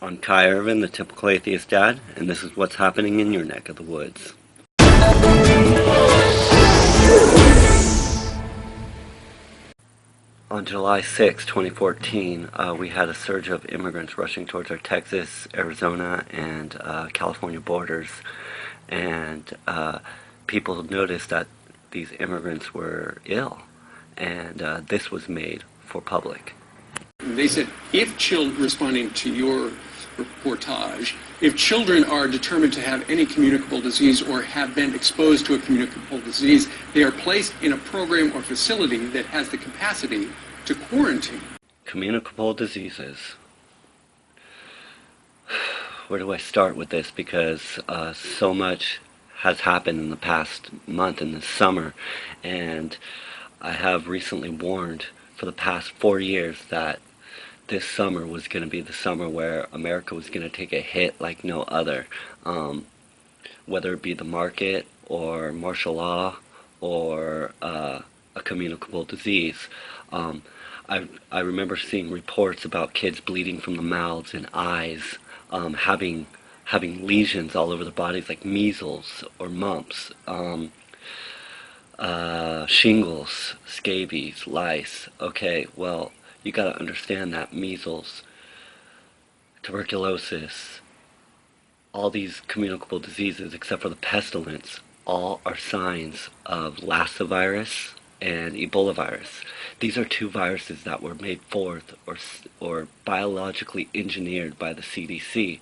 I'm Kai Irvin, the typical atheist dad, and this is what's happening in your neck of the woods. On July 6, 2014, we had a surge of immigrants rushing towards our Texas, Arizona, and California borders, and people noticed that these immigrants were ill, and this was made for public. They said if children, responding to your reportage, if children are determined to have any communicable disease or have been exposed to a communicable disease, they are placed in a program or facility that has the capacity to quarantine. Communicable diseases. Where do I start with this? Because so much has happened in the past month, in the summer, and I have recently warned for the past 4 years that this summer was going to be the summer where America was going to take a hit like no other, whether it be the market or martial law or a communicable disease. I remember seeing reports about kids bleeding from the mouths and eyes, having lesions all over their bodies like measles or mumps, shingles, scabies, lice. Okay, well, you got to understand that measles, tuberculosis, all these communicable diseases except for the pestilence, all are signs of Lassa virus and Ebola virus. These are two viruses that were made forth or biologically engineered by the CDC.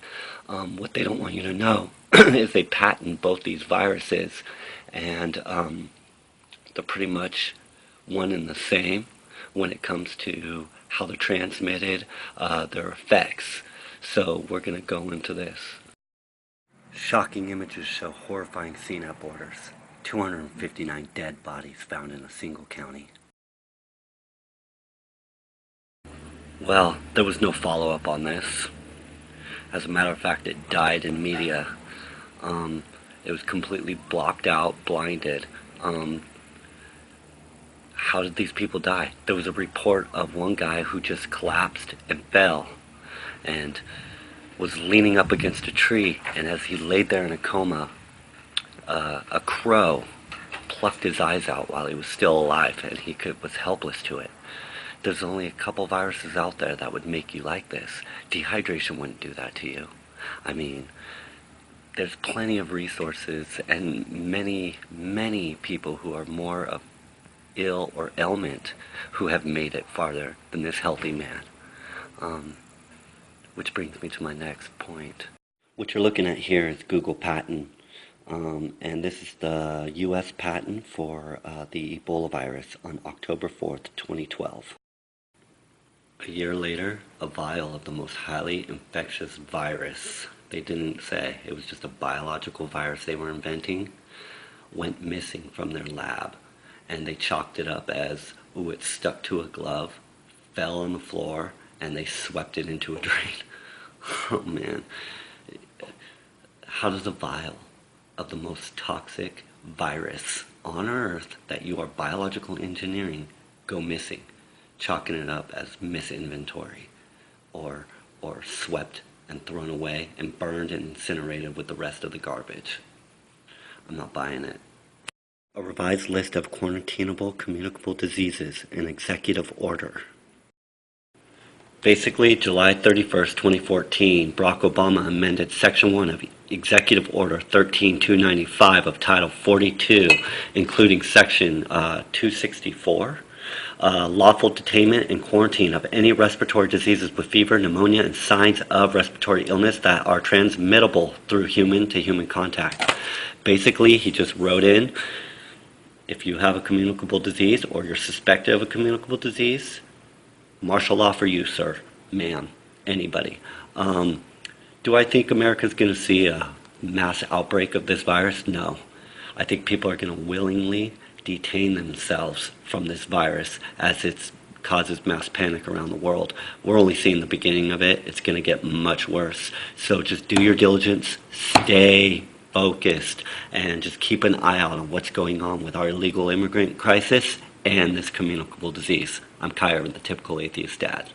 What they don't want you to know is they patent both these viruses, and they're pretty much one and the same when it comes to how they're transmitted, their effects. So we're going to go into this. Shocking images show horrifying scene at borders. 259 dead bodies found in a single county. Well, there was no follow-up on this. As a matter of fact, it died in media. It was completely blocked out, blinded. How did these people die? There was a report of one guy who just collapsed and fell and was leaning up against a tree, and as he laid there in a coma, a crow plucked his eyes out while he was still alive, and he was helpless to it. There's only a couple viruses out there that would make you like this. Dehydration wouldn't do that to you. I mean, there's plenty of resources and many, many people who are more of ill or ailment who have made it farther than this healthy man. Which brings me to my next point. What you're looking at here is Google patent. And this is the U.S. patent for the Ebola virus on October 4th, 2012. A year later, a vial of the most highly infectious virus, they didn't say, it was just a biological virus they were inventing, went missing from their lab. And they chalked it up as, ooh, it stuck to a glove, fell on the floor, and they swept it into a drain. Oh man. How does a vial of the most toxic virus on earth that you are biological engineering go missing, chalking it up as misinventory or swept and thrown away and burned and incinerated with the rest of the garbage? I'm not buying it. A revised list of quarantinable communicable diseases in executive order. Basically, July 31st, 2014, Barack Obama amended Section 1 of Executive Order 13295 of Title 42, including Section 264, lawful detainment and quarantine of any respiratory diseases with fever, pneumonia, and signs of respiratory illness that are transmittable through human-to-human contact. Basically, he just wrote in, if you have a communicable disease or you're suspected of a communicable disease, martial law for you, sir, ma'am, anybody. Do I think America's going to see a mass outbreak of this virus? No. I think people are going to willingly detain themselves from this virus as it causes mass panic around the world. We're only seeing the beginning of it. It's going to get much worse. So just do your diligence, stay focused, and just keep an eye out on what's going on with our illegal immigrant crisis and this communicable disease. I'm Kai Irvin, the typical atheist dad.